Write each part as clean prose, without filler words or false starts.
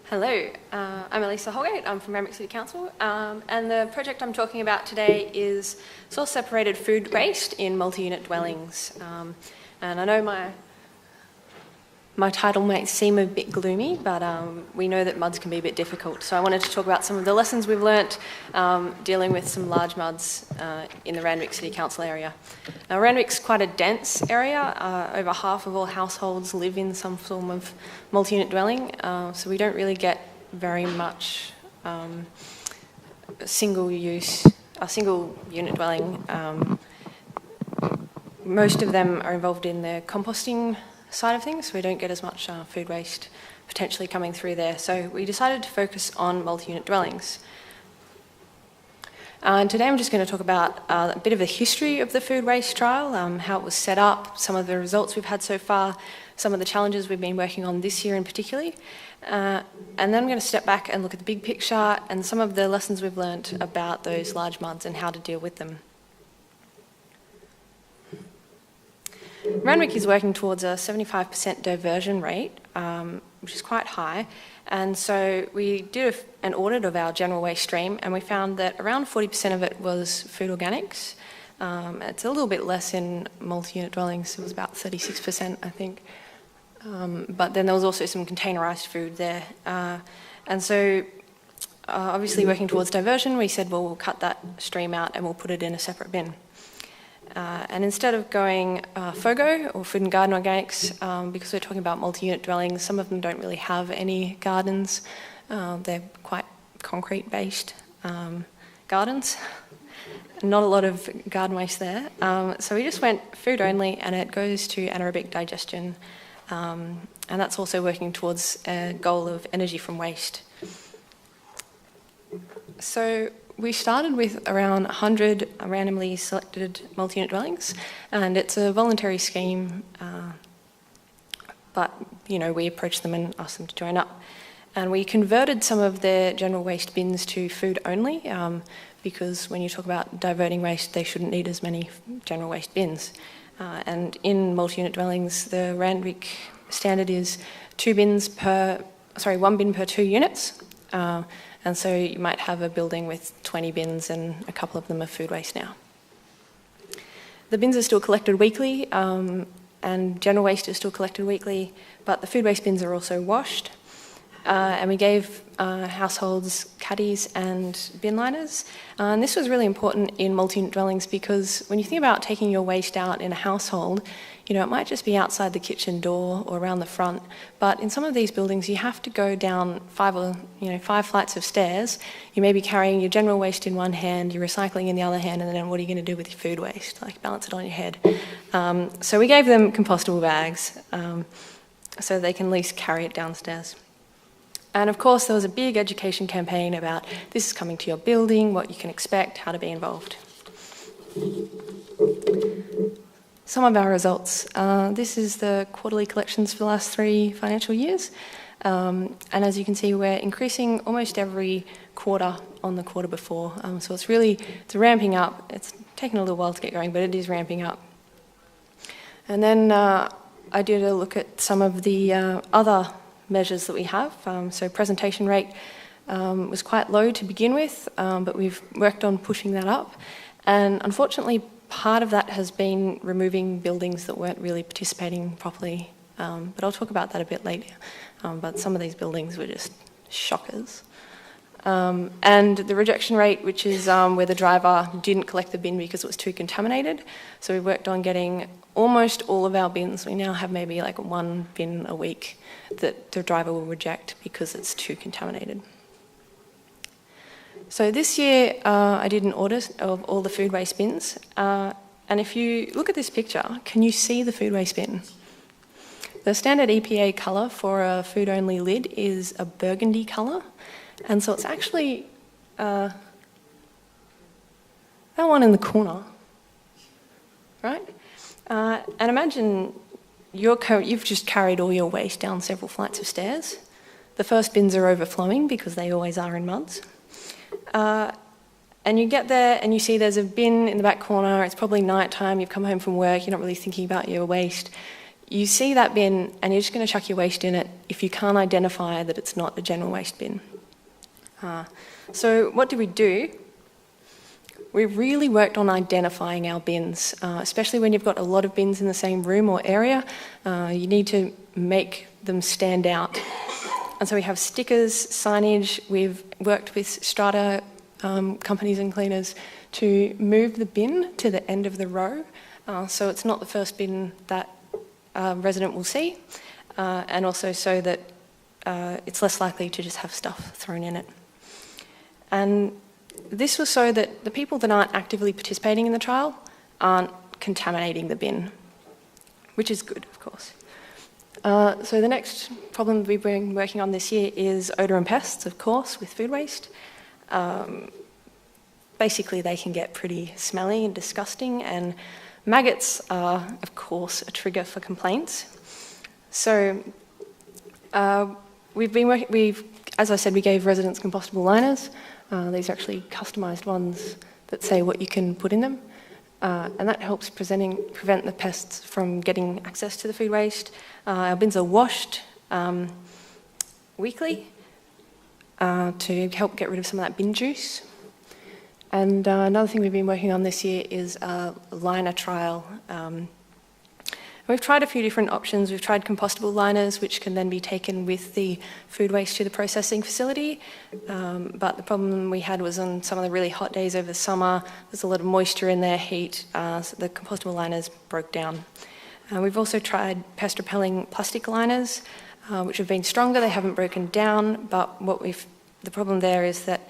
Hello, I'm Elisa Holgate. I'm from Randwick City Council, and the project I'm talking about today is source-separated food waste in multi-unit dwellings. And I know my title might seem a bit gloomy, but we know that MUDs can be a bit difficult. So I wanted to talk about some of the lessons we've learnt dealing with some large MUDs in the Randwick City Council area. Now, Randwick's quite a dense area. Over half of all households live in some form of multi-unit dwelling, so we don't really get very much single unit dwelling. Most of them are involved in the composting side of things, so we don't get as much food waste potentially coming through there. So we decided to focus on multi-unit dwellings. And today I'm just going to talk about a bit of the history of the food waste trial, how it was set up, some of the results we've had so far, some of the challenges we've been working on this year in particular. And then I'm going to step back and look at the big picture and some of the lessons we've learnt about those large MUDs and how to deal with them. Randwick is working towards a 75% diversion rate, which is quite high. And so we did an audit of our general waste stream, and we found that around 40% of it was food organics. It's a little bit less in multi-unit dwellings. It was about 36%, I think. But then there was also some containerised food there. And so obviously working towards diversion, we said, well, we'll cut that stream out and we'll put it in a separate bin. And instead of going FOGO, or food and garden organics, because we're talking about multi-unit dwellings, some of them don't really have any gardens. They're quite concrete-based gardens. Not a lot of garden waste there. So we just went food only, and it goes to anaerobic digestion. And that's also working towards a goal of energy from waste. So we started with around 100 randomly selected multi-unit dwellings, and it's a voluntary scheme, but we approached them and asked them to join up. And we converted some of their general waste bins to food only, because when you talk about diverting waste, they shouldn't need as many general waste bins. And in multi-unit dwellings, the Randwick standard is 1 bin per 2 units. And so you might have a building with 20 bins, and a couple of them are food waste now. The bins are still collected weekly, and general waste is still collected weekly, but the food waste bins are also washed. And we gave households caddies and bin liners. And this was really important in multi-unit dwellings because when you think about taking your waste out in a household, it might just be outside the kitchen door or around the front. But in some of these buildings, you have to go down 5 flights of stairs. You may be carrying your general waste in one hand, your recycling in the other hand, and then what are you going to do with your food waste? Balance it on your head. So we gave them compostable bags so they can at least carry it downstairs. And of course, there was a big education campaign about this is coming to your building, what you can expect, how to be involved. Some of our results. This is the quarterly collections for the last 3 financial years. And as you can see, we're increasing almost every quarter on the quarter before. So it's ramping up. It's taken a little while to get going, but it is ramping up. And then I did a look at some of the other measures that we have. So presentation rate was quite low to begin with, but we've worked on pushing that up. And unfortunately, part of that has been removing buildings that weren't really participating properly. But I'll talk about that a bit later. But some of these buildings were just shockers. And the rejection rate, which is where the driver didn't collect the bin because it was too contaminated. So we worked on getting almost all of our bins. We now have maybe 1 bin a week that the driver will reject because it's too contaminated. So this year I did an audit of all the food waste bins. And if you look at this picture, can you see the food waste bin? The standard EPA colour for a food-only lid is a burgundy colour. And so it's actually that one in the corner, right? And imagine you've just carried all your waste down several flights of stairs. The first bins are overflowing because they always are in MUDs. And you get there and you see there's a bin in the back corner. It's probably night time. You've come home from work. You're not really thinking about your waste. You see that bin and you're just going to chuck your waste in it if you can't identify that it's not a general waste bin. So what do? We really worked on identifying our bins, especially when you've got a lot of bins in the same room or area. You need to make them stand out. And so we have stickers, signage. We've worked with strata companies and cleaners to move the bin to the end of the row, so it's not the first bin that a resident will see, and also so that it's less likely to just have stuff thrown in it. And this was so that the people that aren't actively participating in the trial aren't contaminating the bin, which is good, of course. So the next problem we've been working on this year is odor and pests, of course, with food waste. Basically, they can get pretty smelly and disgusting, and maggots are, of course, a trigger for complaints. So as I said, we gave residents compostable liners. These are actually customised ones that say what you can put in them. And that helps prevent the pests from getting access to the food waste. Our bins are washed weekly to help get rid of some of that bin juice. And another thing we've been working on this year is a liner trial. We've tried a few different options. We've tried compostable liners, which can then be taken with the food waste to the processing facility. But the problem we had was on some of the really hot days over the summer, there's a lot of moisture in there, heat, so the compostable liners broke down. We've also tried pest-repelling plastic liners, which have been stronger. They haven't broken down, but the problem there is that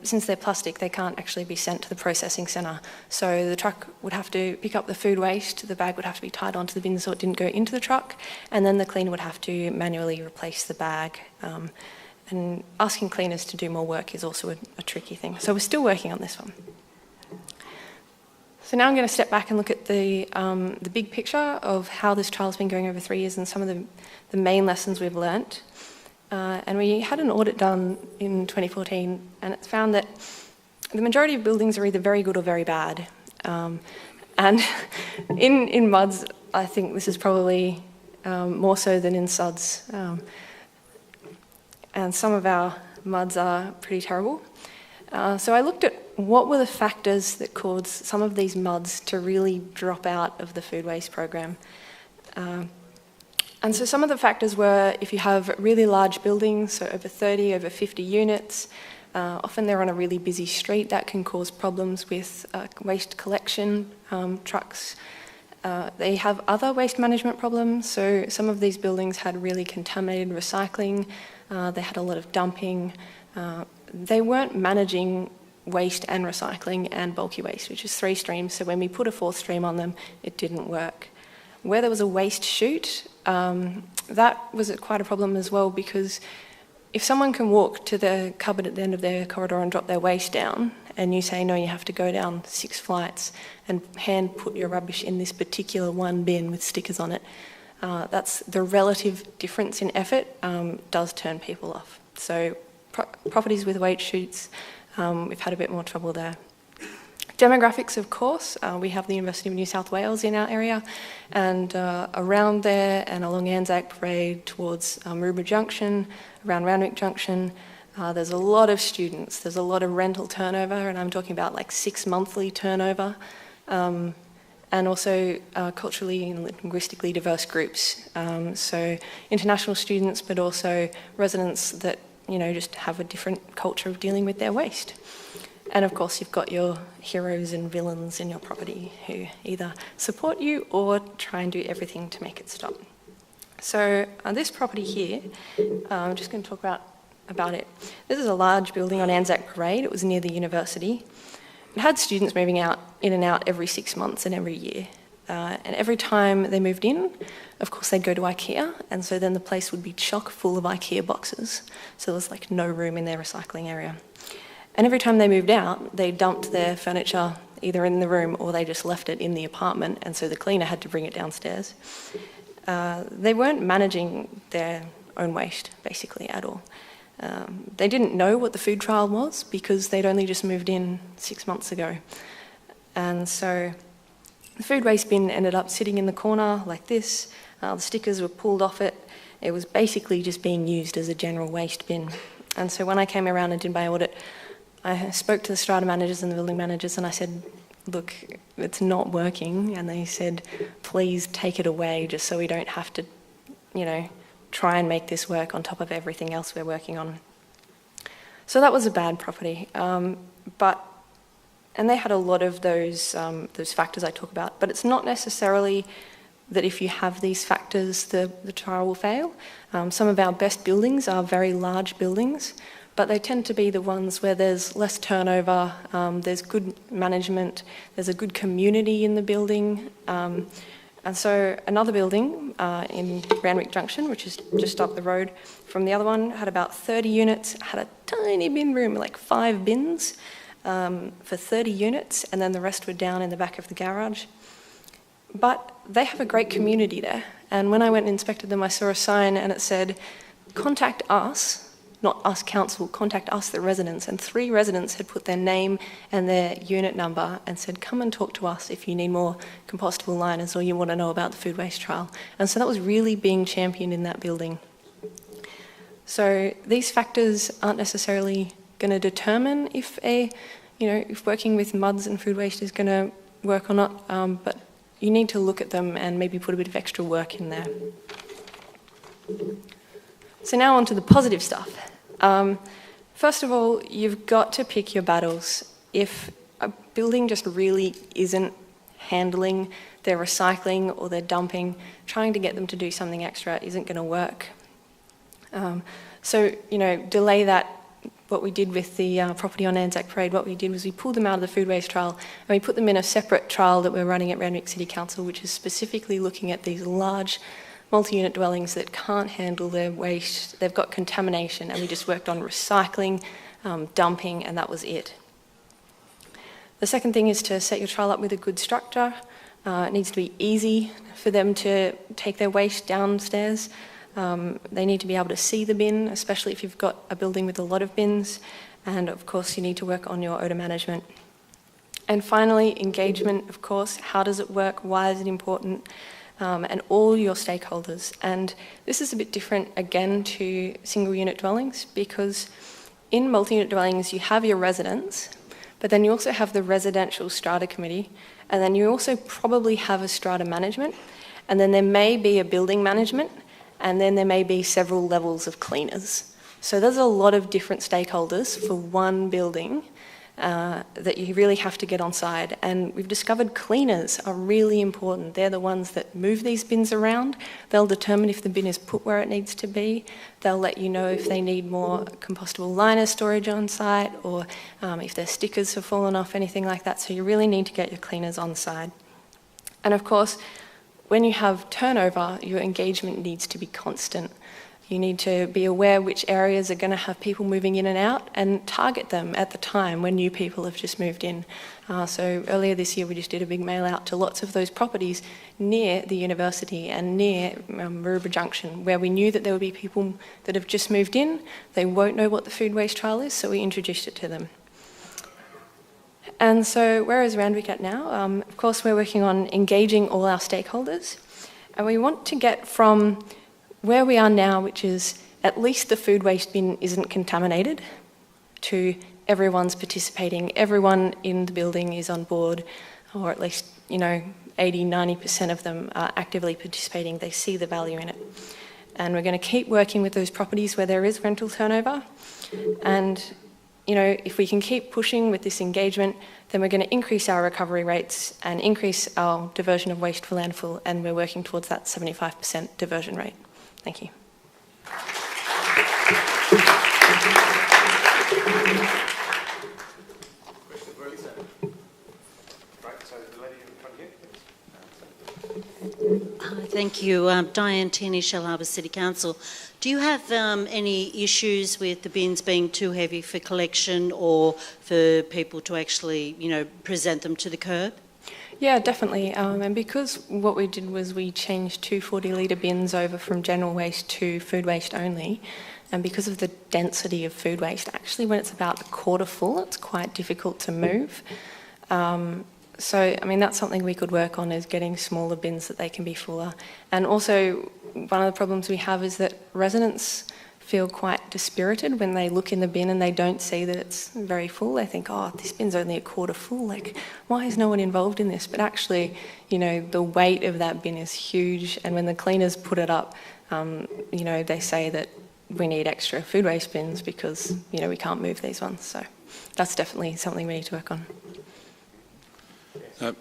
since they're plastic, they can't actually be sent to the processing centre. So the truck would have to pick up the food waste, the bag would have to be tied onto the bin so it didn't go into the truck, and then the cleaner would have to manually replace the bag. And asking cleaners to do more work is also a tricky thing. So we're still working on this one. So now I'm going to step back and look at the big picture of how this trial's been going over 3 years and some of the main lessons we've learnt. And we had an audit done in 2014, and it's found that the majority of buildings are either very good or very bad. And in MUDs, I think this is probably more so than in SUDs. And some of our MUDs are pretty terrible. So I looked at what were the factors that caused some of these MUDs to really drop out of the food waste program. And so some of the factors were if you have really large buildings, so over 30, over 50 units, often they're on a really busy street, that can cause problems with waste collection trucks. They have other waste management problems, so some of these buildings had really contaminated recycling, they had a lot of dumping. They weren't managing waste and recycling and bulky waste, which is 3 streams, so when we put a 4th stream on them, it didn't work. Where there was a waste chute, that was quite a problem as well, because if someone can walk to the cupboard at the end of their corridor and drop their waste down, and you say, no, you have to go down 6 flights and hand put your rubbish in this particular one bin with stickers on it, that's the relative difference in effort does turn people off. So properties with waste chutes, we've had a bit more trouble there. Demographics, of course, we have the University of New South Wales in our area, and around there and along Anzac Parade towards Maroubra Junction, around Randwick Junction, there's a lot of students, there's a lot of rental turnover, and I'm talking about like 6 monthly turnover, and also culturally and linguistically diverse groups. So international students, but also residents that, you know, just have a different culture of dealing with their waste. And of course, you've got your heroes and villains in your property who either support you or try and do everything to make it stop. So this property here, I'm just going to talk about it. This is a large building on Anzac Parade. It was near the university. It had students moving in and out every 6 months and every year. And every time they moved in, of course, they'd go to IKEA, and so then the place would be chock full of IKEA boxes. So there was like no room in their recycling area. And every time they moved out, they dumped their furniture either in the room or they just left it in the apartment, and so the cleaner had to bring it downstairs. They weren't managing their own waste, basically, at all. They didn't know what the food trial was because they'd only just moved in 6 months ago. And so the food waste bin ended up sitting in the corner like this. The stickers were pulled off it. It was basically just being used as a general waste bin. And so when I came around and did my audit, I spoke to the strata managers and the building managers, and I said, look, it's not working. And they said, please take it away just so we don't have to, try and make this work on top of everything else we're working on. So that was a bad property. And they had a lot of those factors I talk about, but it's not necessarily that if you have these factors, the trial will fail. Some of our best buildings are very large buildings, but they tend to be the ones where there's less turnover, there's good management, there's a good community in the building. And so another building in Randwick Junction, which is just up the road from the other one, had about 30 units, had a tiny bin room, like 5 bins for 30 units, and then the rest were down in the back of the garage. But they have a great community there. And when I went and inspected them, I saw a sign and it said, contact us, not us council, contact us, the residents. And 3 residents had put their name and their unit number and said, come and talk to us if you need more compostable liners or you want to know about the food waste trial. And so that was really being championed in that building. So these factors aren't necessarily going to determine if if working with muds and food waste is going to work or not, but you need to look at them and maybe put a bit of extra work in there. So now on to the positive stuff. First of all, you've got to pick your battles. If a building just really isn't handling their recycling or their dumping, trying to get them to do something extra isn't going to work. So delay that. What we did with the property on Anzac Parade, what we did was we pulled them out of the food waste trial and we put them in a separate trial that we're running at Randwick City Council, which is specifically looking at these large multi-unit dwellings that can't handle their waste. They've got contamination, and we just worked on recycling, dumping, and that was it. The second thing is to set your trial up with a good structure. It needs to be easy for them to take their waste downstairs. They need to be able to see the bin, especially if you've got a building with a lot of bins. And of course, you need to work on your odour management. And finally, engagement, of course. How does it work? Why is it important? And all your stakeholders. And this is a bit different, again, to single unit dwellings, because in multi-unit dwellings, you have your residents, but then you also have the residential strata committee, and then you also probably have a strata management, and then there may be a building management, and then there may be several levels of cleaners. So there's a lot of different stakeholders for one building that you really have to get on side. And we've discovered cleaners are really important. They're the ones that move these bins around. They'll determine if the bin is put where it needs to be. They'll let you know if they need more compostable liner storage on site, or if their stickers have fallen off, anything like that. So you really need to get your cleaners on side. And of course, when you have turnover, your engagement needs to be constant. You need to be aware which areas are going to have people moving in and out and target them at the time when new people have just moved in. So earlier this year we just did a big mail out to lots of those properties near the university and near Maroubra Junction, where we knew that there would be people that have just moved in. They won't know what the food waste trial is, so we introduced it to them. And so where is Randwick at now? Of course, we're working on engaging all our stakeholders, and we want to get from where we are now, which is at least the food waste bin isn't contaminated, to everyone's participating, everyone in the building is on board, or at least 80-90% of them are actively participating. They see the value in it. And we're going to keep working with those properties where there is rental turnover, and if we can keep pushing with this engagement, then we're going to increase our recovery rates and increase our diversion of waste for landfill, and we're working towards that 75% diversion rate. Thank you. Thank you. Diane Tierney, Shell Harbour City Council. Do you have any issues with the bins being too heavy for collection or for people to actually, present them to the curb? Yeah, definitely. And because what we did was we changed 2 40-litre bins over from general waste to food waste only, and because of the density of food waste, actually when it's about a quarter full, it's quite difficult to move. So, I mean, that's something we could work on, is getting smaller bins that they can be fuller. And also, one of the problems we have is that residents feel quite dispirited when they look in the bin and they don't see that it's very full. They think, oh, this bin's only a quarter full, like, why is no one involved in this? But actually, you know, the weight of that bin is huge, and when the cleaners put it up, you know, they say that we need extra food waste bins because, you know, we can't move these ones. So that's definitely something we need to work on.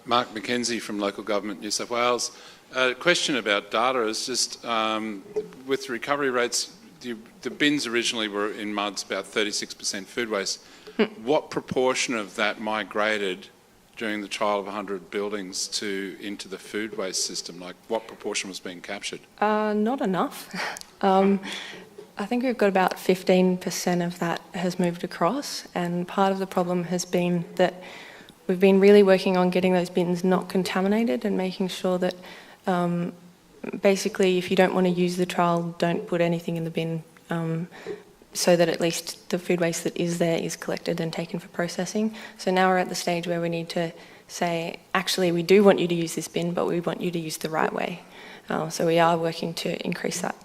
Mark McKenzie from Local Government New South Wales. A question about data is just with recovery rates, the bins originally were in MUDs about 36% food waste. What proportion of that migrated during the trial of 100 buildings into the food waste system? Like, what proportion was being captured? Not enough. I think we've got about 15% of that has moved across, and part of the problem has been that we've been really working on getting those bins not contaminated and making sure that basically, if you don't want to use the trial, don't put anything in the bin, so that at least the food waste that is there is collected and taken for processing. So now we're at the stage where we need to say, actually, we do want you to use this bin, but we want you to use the right way. So we are working to increase that.